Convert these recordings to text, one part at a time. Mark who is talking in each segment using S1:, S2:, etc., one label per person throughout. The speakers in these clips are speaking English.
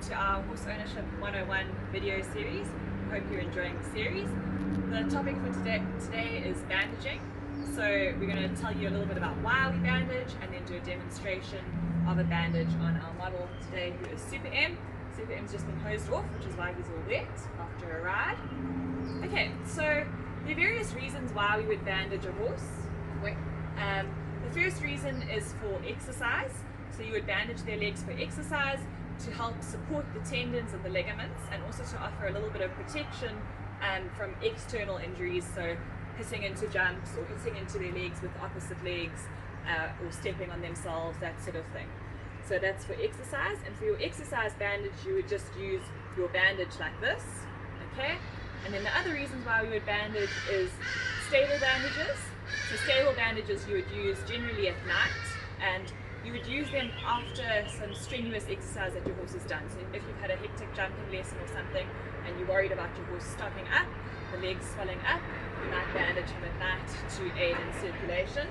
S1: to our Horse Ownership 101 video series. I hope you're enjoying the series. The topic for today is bandaging. So we're going to tell you a little bit about why we bandage and then do a demonstration of a bandage on our model today, who is Super M. Super M's just been hosed off, which is why he's all wet after a ride. Okay, so there are various reasons why we would bandage a horse. The first reason is for exercise. So you would bandage their legs for exercise to help support the tendons and the ligaments, and also to offer a little bit of protection from external injuries, so hitting into jumps or hitting into their legs with opposite legs or stepping on themselves, that sort of thing. So that's for exercise. And for your exercise bandage, you would just use your bandage like this, okay? And then the other reasons why we would bandage is stable bandages. So stable bandages you would use generally at night, and you would use them after some strenuous exercise that your horse has done. So if you've had a hectic jumping lesson or something and you're worried about your horse stopping up, the legs swelling up, you might bandage him at night to aid in circulation.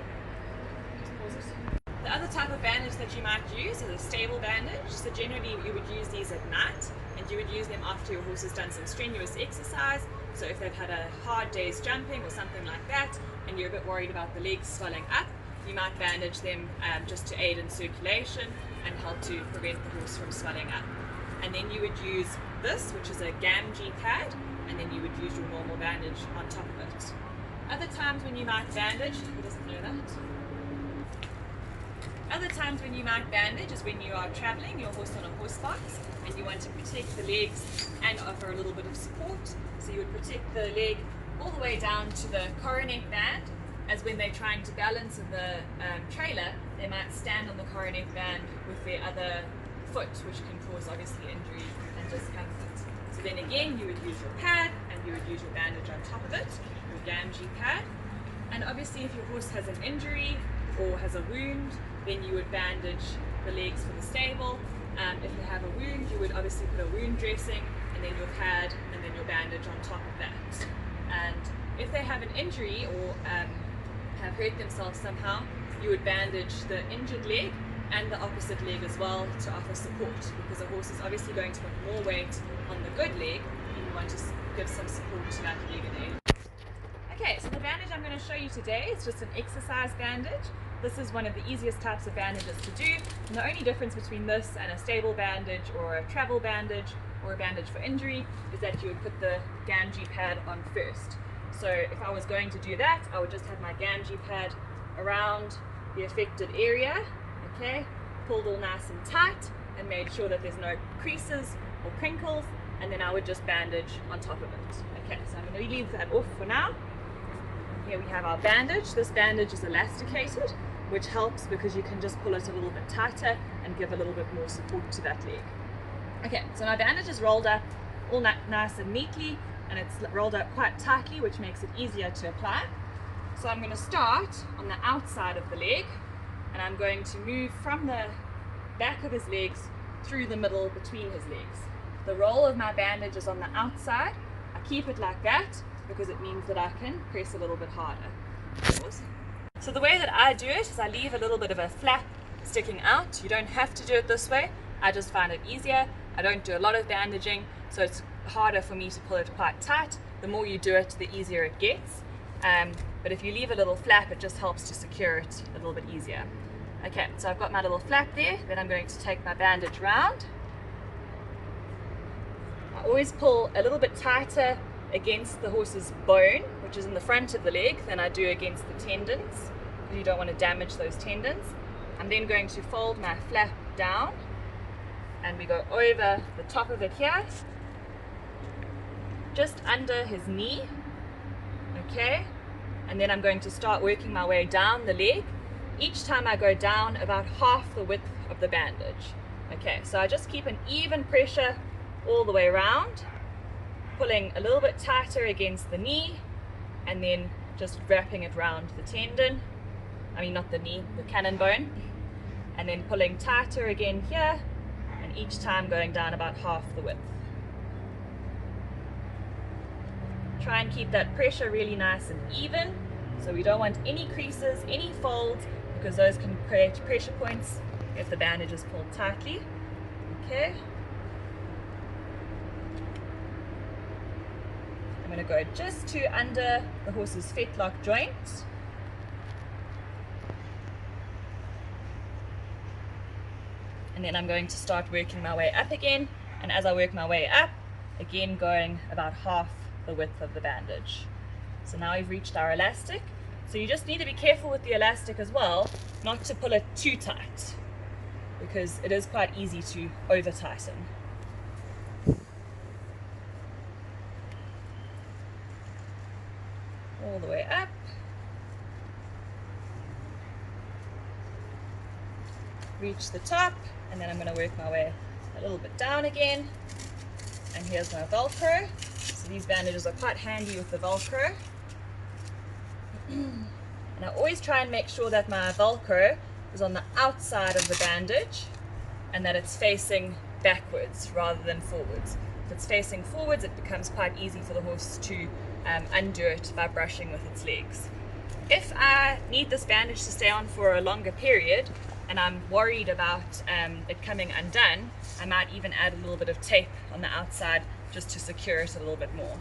S1: The other type of bandage that you might use is a stable bandage. So generally you would use these at night, and you would use them after your horse has done some strenuous exercise. So if they've had a hard day's jumping or something like that, and you're a bit worried about the legs swelling up, you might bandage them just to aid in circulation and help to prevent the horse from swelling up. And then you would use this, which is a Gamgee pad, and then you would use your normal bandage on top of it. Other times when you might bandage, who doesn't know that? Other times when you might bandage is when you are traveling your horse on a horse box and you want to protect the legs and offer a little bit of support. So you would protect the leg all the way down to the coronet band, as when they're trying to balance in the trailer, they might stand on the coronet band with their other foot, which can cause obviously injury and discomfort. So then again, you would use your pad and you would use your bandage on top of it, your Gamgee pad. And obviously if your horse has an injury or has a wound, then you would bandage the legs for the stable. If they have a wound, you would obviously put a wound dressing and then your pad and then your bandage on top of that. And if they have an injury or have hurt themselves somehow, you would bandage the injured leg and the opposite leg as well to offer support, because a horse is obviously going to put more weight on the good leg and you want to give some support to that leg in aid. Okay, so the bandage I'm going to show you today is just an exercise bandage. This is one of the easiest types of bandages to do, and the only difference between this and a stable bandage or a travel bandage or a bandage for injury is that you would put the Gamgee pad on first. So if I was going to do that, I would just have my Gamgee pad around the affected area, okay, pulled all nice and tight and made sure that there's no creases or crinkles, and then I would just bandage on top of it. Okay, so I'm going to leave that off for now. Here we have our bandage. This bandage is elasticated, which helps because you can just pull it a little bit tighter and give a little bit more support to that leg. Okay, so my bandage is rolled up all nice and neatly, and it's rolled up quite tightly, which makes it easier to apply. So I'm going to start on the outside of the leg, and I'm going to move from the back of his legs through the middle between his legs. The roll of my bandage is on the outside. I keep it like that because it means that I can press a little bit harder. So the way that I do it is I leave a little bit of a flap sticking out. You don't have to do it this way. I just find it easier. I don't do a lot of bandaging, so it's harder for me to pull it quite tight. The more you do it, the easier it gets. But if you leave a little flap, it just helps to secure it a little bit easier. Okay, so I've got my little flap there. Then I'm going to take my bandage round. I always pull a little bit tighter against the horse's bone, which is in the front of the leg, than I do against the tendons, because you don't want to damage those tendons. I'm then going to fold my flap down, and we go over the top of it here, just under his knee, okay, and then I'm going to start working my way down the leg. Each time I go down about half the width of the bandage. Okay, so I just keep an even pressure all the way around, pulling a little bit tighter against the knee, and then just wrapping it around the tendon, I mean not the knee, the cannon bone, and then pulling tighter again here, and each time going down about half the width. Try and keep that pressure really nice and even, so we don't want any creases, any folds, because those can create pressure points if the bandage is pulled tightly. Okay, going to go just to under the horse's fetlock joint. And then I'm going to start working my way up again. And as I work my way up, again going about half the width of the bandage. So now we've reached our elastic. So you just need to be careful with the elastic as well, not to pull it too tight, because it is quite easy to over tighten. All the way up. Reach the top, and then I'm going to work my way a little bit down again. And here's my Velcro. So these bandages are quite handy with the Velcro. And I always try and make sure that my Velcro is on the outside of the bandage and that it's facing backwards rather than forwards. If it's facing forwards, it becomes quite easy for the horse to undo it by brushing with its legs. If I need this bandage to stay on for a longer period and I'm worried about it coming undone, I might even add a little bit of tape on the outside just to secure it a little bit more.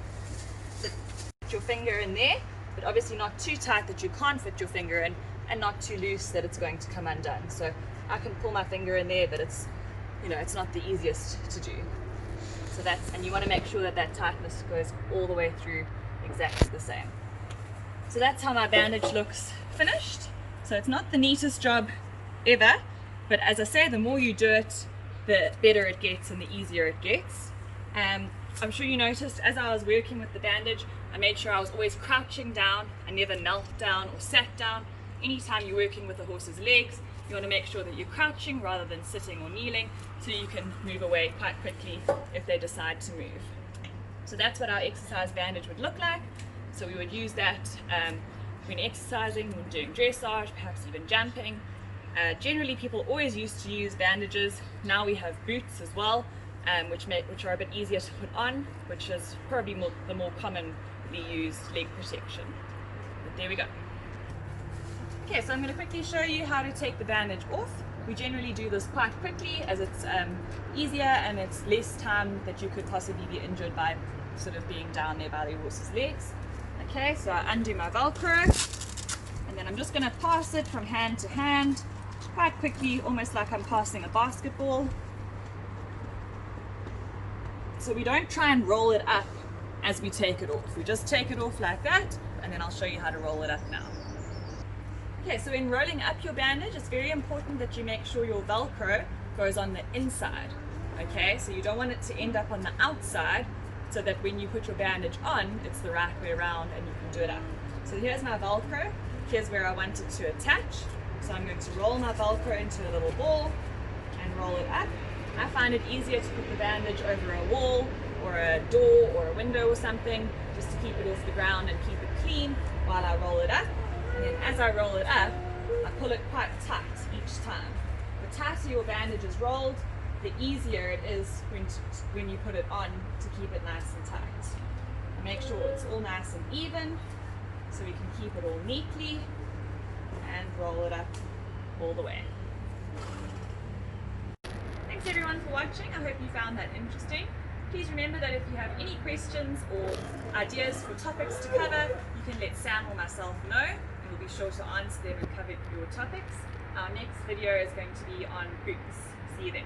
S1: Put your finger in there, but obviously not too tight that you can't fit your finger in, and not too loose that it's going to come undone. So I can pull my finger in there, but it's, you know, it's not the easiest to do. So that's, and you want to make sure that that tightness goes all the way through exactly the same. So that's how my bandage looks finished. So it's not the neatest job ever, but as I say, the more you do it, the better it gets and the easier it gets. I'm sure you noticed as I was working with the bandage, I made sure I was always crouching down. I never knelt down or sat down. Anytime you're working with the horse's legs, you want to make sure that you're crouching rather than sitting or kneeling, so you can move away quite quickly if they decide to move. So that's what our exercise bandage would look like. So we would use that when exercising, when doing dressage, perhaps even jumping. Generally people always used to use bandages. Now we have boots as well, which are a bit easier to put on, which is probably the more commonly used leg protection. But there we go. Okay, so I'm going to quickly show you how to take the bandage off. We generally do this quite quickly as it's easier and it's less time that you could possibly be injured by sort of being down there by the horse's legs. Okay, so I undo my Velcro and then I'm just going to pass it from hand to hand quite quickly, almost like I'm passing a basketball. So we don't try and roll it up as we take it off. We just take it off like that, and then I'll show you how to roll it up now. Okay, so in rolling up your bandage, it's very important that you make sure your Velcro goes on the inside. Okay, so you don't want it to end up on the outside, so that when you put your bandage on, it's the right way around and you can do it up. So here's my Velcro. Here's where I want it to attach. So I'm going to roll my Velcro into a little ball and roll it up. I find it easier to put the bandage over a wall or a door or a window or something, just to keep it off the ground and keep it clean while I roll it up. And then as I roll it up, I pull it quite tight each time. The tighter your bandage is rolled, the easier it is when you put it on to keep it nice and tight. And make sure it's all nice and even so we can keep it all neatly, and roll it up all the way. Thanks everyone for watching. I hope you found that interesting. Please remember that if you have any questions or ideas for topics to cover, you can let Sam or myself know, and we'll be sure to answer them and cover your topics. Our next video is going to be on boots. See you then.